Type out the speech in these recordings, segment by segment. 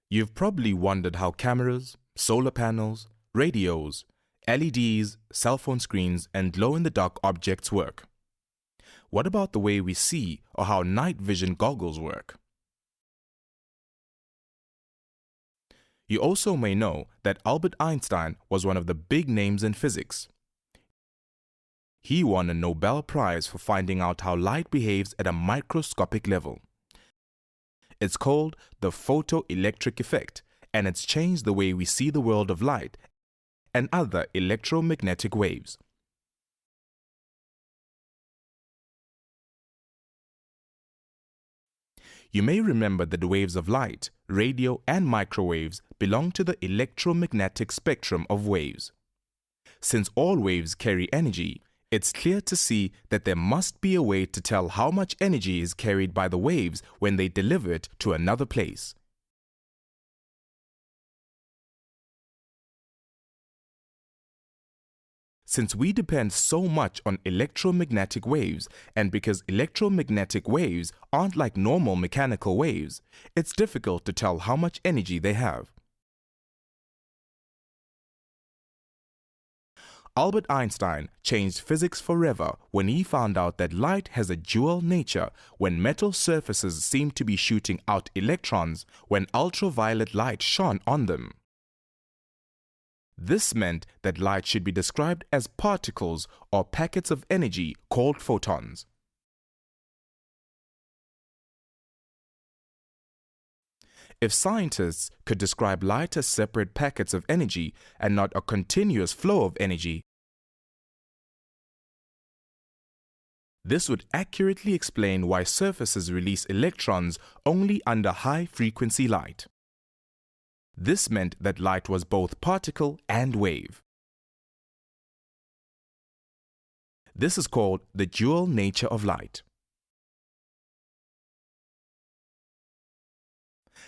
You've probably wondered how cameras, solar panels, radios, LEDs, cell phone screens, and glow-in-the-dark objects work. What about the way we see or how night vision goggles work? You also may know that Albert Einstein was one of the big names in physics. He won a Nobel Prize for finding out how light behaves at a microscopic level. It's called the photoelectric effect, and it's changed the way we see the world of light and other electromagnetic waves. You may remember that waves of light, radio, and microwaves belong to the electromagnetic spectrum of waves. Since all waves carry energy, it's clear to see that there must be a way to tell how much energy is carried by the waves when they deliver it to another place. Since we depend so much on electromagnetic waves, and because electromagnetic waves aren't like normal mechanical waves, it's difficult to tell how much energy they have. Albert Einstein changed physics forever when he found out that light has a dual nature when metal surfaces seem to be shooting out electrons when ultraviolet light shone on them. This meant that light should be described as particles or packets of energy called photons. If scientists could describe light as separate packets of energy and not a continuous flow of energy, this would accurately explain why surfaces release electrons only under high-frequency light. This meant that light was both particle and wave. This is called the dual nature of light.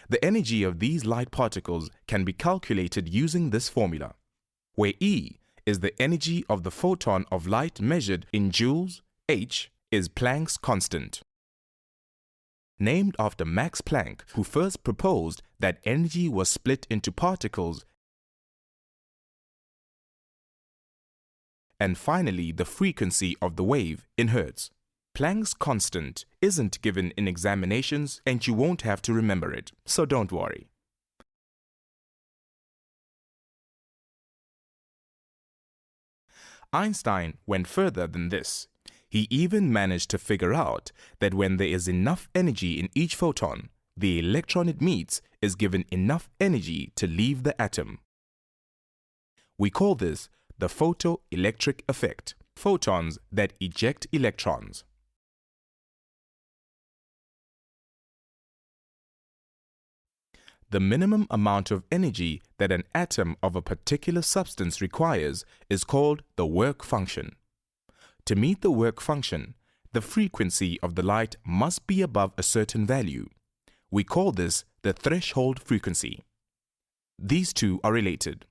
The energy of these light particles can be calculated using this formula, where E is the energy of the photon of light measured in joules, H is Planck's constant. Named after Max Planck, who first proposed that energy was split into particles, and finally the frequency of the wave in hertz. Planck's constant isn't given in examinations and you won't have to remember it, so don't worry. Einstein went further than this. He even managed to figure out that when there is enough energy in each photon, the electron it meets is given enough energy to leave the atom. We call this the photoelectric effect, photons that eject electrons. The minimum amount of energy that an atom of a particular substance requires is called the work function. To meet the work function, the frequency of the light must be above a certain value. We call this the threshold frequency. These two are related.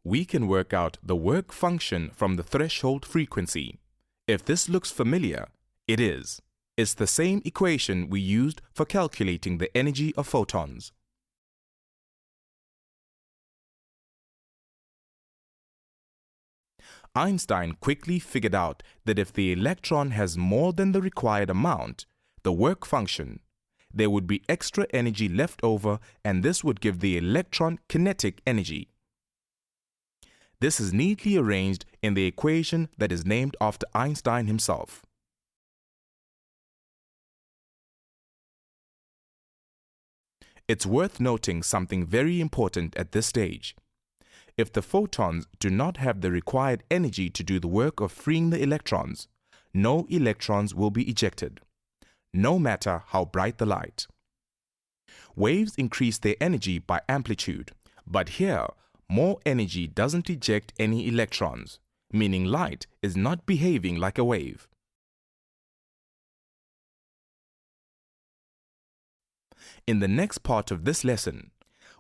We can work out the work function from the threshold frequency. If this looks familiar, it is. It's the same equation we used for calculating the energy of photons. Einstein quickly figured out that if the electron has more than the required amount, the work function, there would be extra energy left over, and this would give the electron kinetic energy. This is neatly arranged in the equation that is named after Einstein himself. It's worth noting something very important at this stage. If the photons do not have the required energy to do the work of freeing the electrons, no electrons will be ejected, no matter how bright the light. Waves increase their energy by amplitude, but here, more energy doesn't eject any electrons, meaning light is not behaving like a wave. In the next part of this lesson,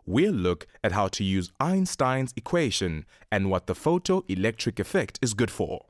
we'll look at how to use Einstein's equation and what the photoelectric effect is good for.